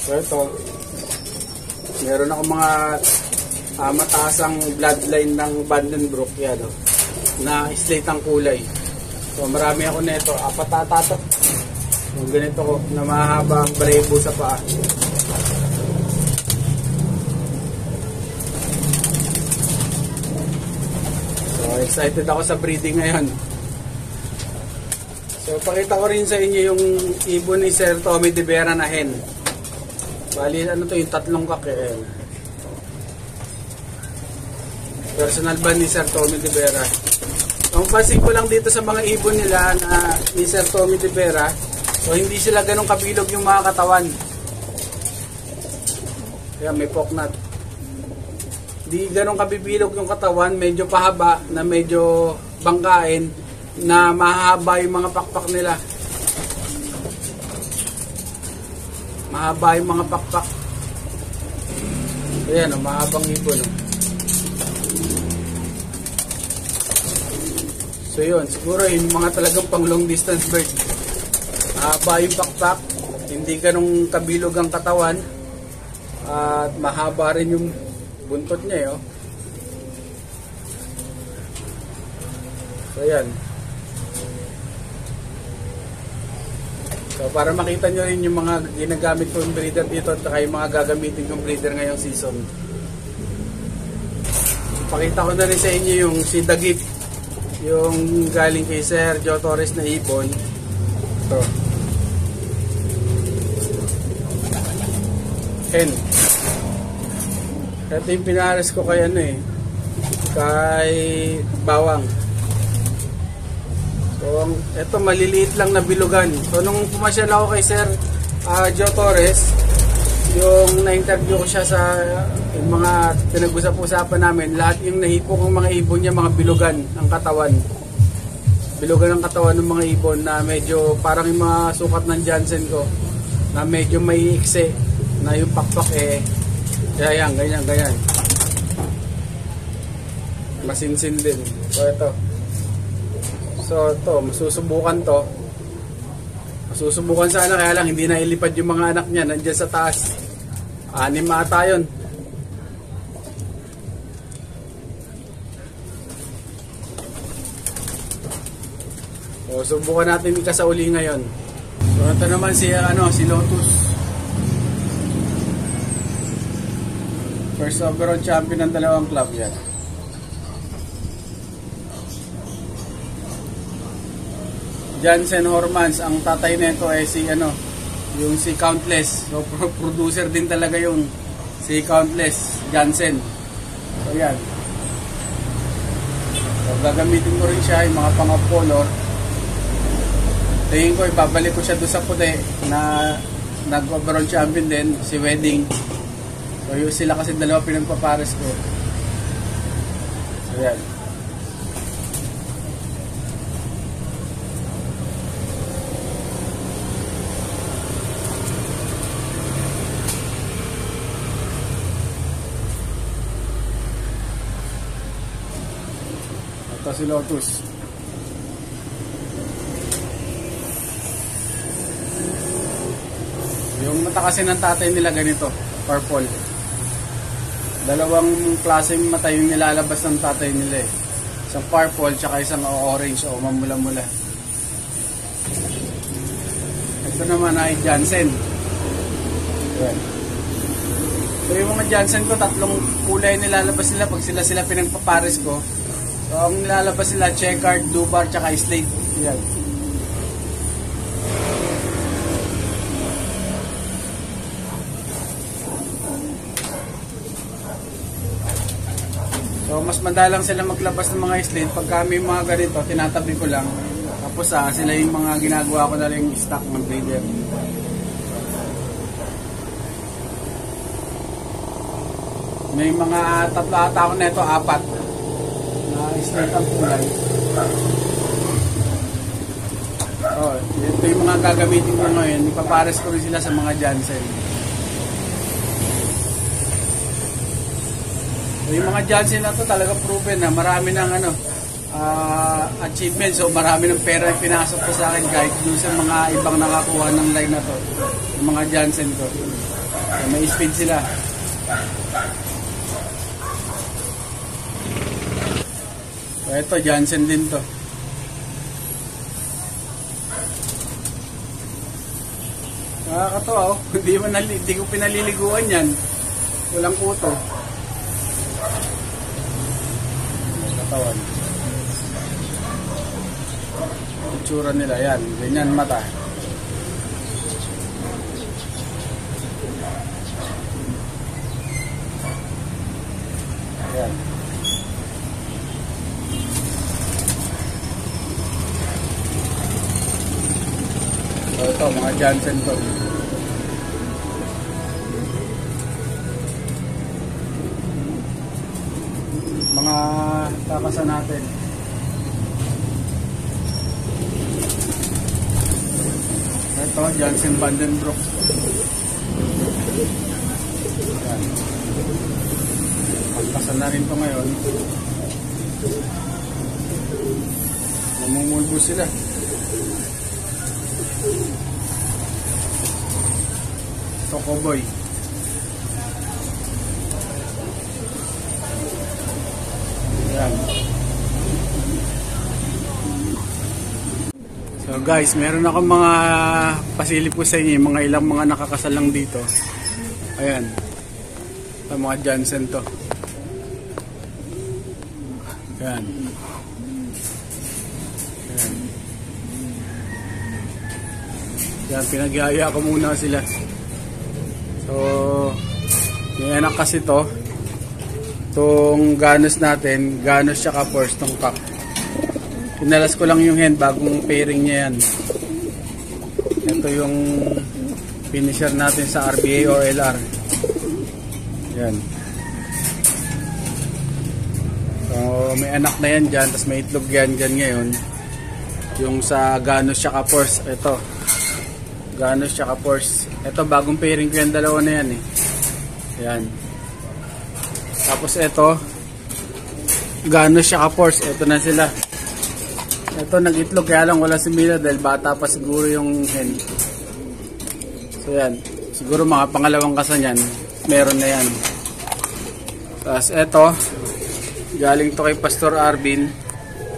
So ito, meron ako mga mataasang bloodline ng Vandenbroek yan, na slate ang kulay. So marami ako nito, apat ata. Yung ganito ko na mahaba ang balahibo sa paa. So excited ako sa breeding ngayon. So pakita ko rin sa inyo yung ibon ni Sir Tommy De Vera na hen. Bali ano to, yung tatlong kake. Personal ba ni Sir Tommy De Vera? Ang pansin ko lang dito sa mga ibon nila na ni Sir Tommy De Vera, so hindi sila ganong kabilog yung mga katawan. Kaya may poknat. Hindi ganong kabibilog yung katawan, medyo pahaba na medyo bangkain na mahaba yung mga pakpak nila. Mahaba yung mga pakpak. Ayan, mahabang ibon. So yun, siguro yung mga talagang pang long distance bird. Mahaba yung pakpak, hindi ganong kabilog ang katawan, at mahaba rin yung buntot niya. So yan. So para makita nyo rin yung mga ginagamit kong breeder dito at saka yung mga gagamitin kong breeder ngayong season. Pakita ko na rin sa inyo yung si Dagip, yung galing kay Sir Joe Torres na ibon. Ito. Hen. Ito yung pinares ko kay kay Bawang. So, ito maliliit lang na bilugan. So, nung pumasyal ako kay Sir Joe Torres, yung na-interview ko siya sa yung mga pinag-usap-usapan namin, lahat yung nahipo kong mga ibon niya, mga bilugan ng katawan. Bilugan ng katawan ng mga ibon na medyo parang yung mga sukat ng Jansen ko, na medyo may ikse, na yung pakpak kaya yan, ganyan. Masinsin din. So, ito. So ito, masusubukan to. Masusubukan sana, kaya lang hindi na ilipad yung mga anak niya, nandiyan sa taas. 6 ata yun. So subukan natin ikasauli ngayon. So ito naman si Lotus. First overall champion ng dalawang club yan. Jansen Hormans, ang tatay nito ay yung si Countless. So producer din talaga yung si Countless Jansen. So yan. So gagamitin ko rin siya yung mga pang-color. Tingin ko ibabalik ko siya doon sa puti na nag-overall champion din, si Wedding. So yung sila kasi dalawa pinagpapares ko. So yan. Ito si Lotus. Yung mata kasi ng tatay nila ganito, purple. Dalawang klaseng mata yung nilalabas ng tatay nila Isang purple tsaka isang orange o mamula-mula. Ito naman ay Jansen. Ayan. So yung mga Jansen ko, tatlong kulay nilalabas nila pag sila pinagpapares ko. So, ang nilalabas nila, checkered, dubar, tsaka slate. Yan. So, mas madalang sila maglabas ng mga slate. Pag kami mga ganito, tinatabi ko lang. Tapos, sila yung mga ginagawa ko na lang yung stock ng breeder. May mga tatlo ata ako na ito, 4. Slate ang kulay. Ito yung mga gagamitin ko ngayon. Ipapares ko rin sila sa mga Jansen. So, yung mga Jansen na to talaga proven na marami ng achievements. So marami ng pera yung pinasok ko sa akin kahit dun sa mga ibang nakakuha ng line na to. Yung mga Jansen ko. So, may speed sila. So, ito, Jansen din to. Nakakatawa oh. Hindi ko pinaliliguan yan. Walang kuto. Katawan. Itsura nila yan. Ganyan mata. Ayan. So ito, mga Jansen to. Mga kakasa natin. Ito, Jansen Vandenbroek. Ayan. Pagkasa na rin to ngayon. Namumulbo sila. Ito, cowboy. Ayan. So guys, meron ako mga pasili po sa inyo, mga ilang mga nakakasal lang dito. Ayan. Ito, mga Jansen to. Ayan. Ayan. Ayan, pinagyaya ko muna sila. So, may anak kasi to. Itong ganos natin, ganos siya ka-force tong cock. Pinalas ko lang yung hen bagong pairing niya yan. Ito yung finisher natin sa RBA or LR. Yan. So may anak na yan dyan, tapos may itlog yan dyan ngayon. Yung sa ganos siya ka-force, ito. Ganos siya ka-force. Ito bagong pairing ko yan, dalawa na yan eh. Yan. Tapos ito, ganos siya ka-force, ito na sila. Ito nag-itlog kaya lang wala si Mila dahil bata pa siguro yung hen. So yan, siguro mga pangalawang kasa niyan, meron na yan. Tapos ito, galing to kay Pastor Arvin.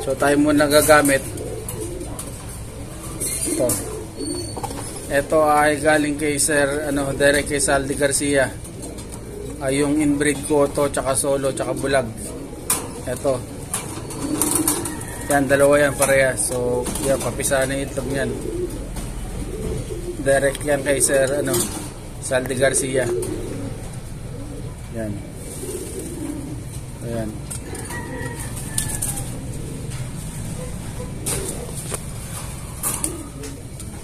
So tayo muna gagamit. Ito ay galing kay Sir Derek kay Saldi Garcia. Ay yung inbreed ko to, tsaka solo, tsaka bulag. Ito. Yan, dalawa yan pareha. So, yan, papisa na itlog yan. Direct yan kay Sir Saldi Garcia. Yan. Ayan.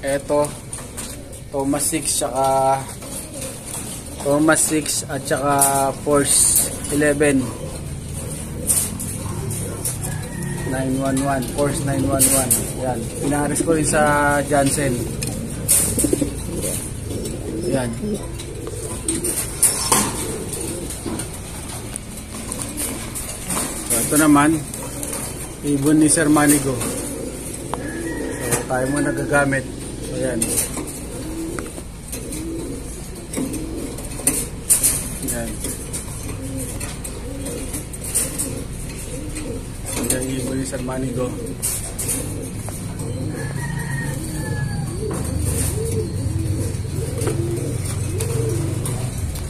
Ito, Thomas 6 at saka Force 11. 911, Force 911. Yan. Pinaris ko rin sa Jansen. Yan. So, ito naman, ibon ni Sir Manigo. So, tayo mo nagagamit. So, yan. Yan. Yung ibon ni Sir Manigo.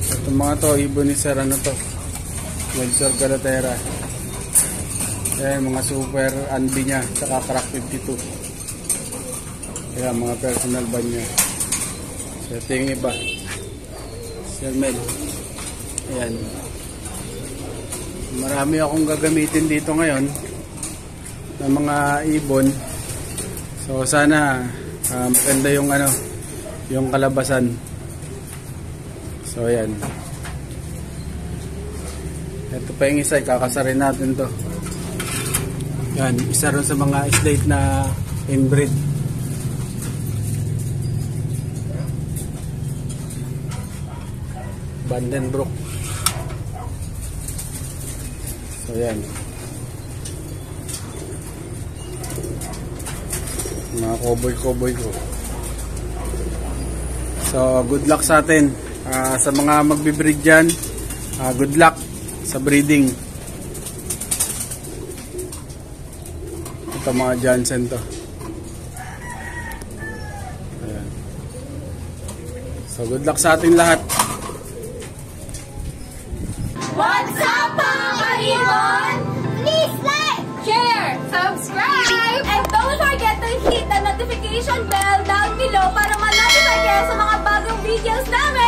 Itong mga to, ibon ni Sir Sir Galatera. Ayan, mga super anbi niya, saka crack 52. Ayan, mga personal ban niya. So, ito yung iba. Sir Mel. Ayan. Marami akong gagamitin dito ngayon ng mga ibon. So sana maganda yung yung kalabasan. So ayan. Ito pa yung isa, kakasarin natin to. Yan, isa rin sa mga slate na inbreed. Vandenbroek. So yan. Mga cowboy ko. So So, good luck sa atin. Sa mga magbe-breed dyan, good luck sa breeding. Ito mga Johnson to. Ayan. So, good luck sa atin lahat. What's up mga ka-Ibon? Please like, share, subscribe, and don't forget to hit the notification bell down below para ma-notify kayo sa mga bagong videos namin!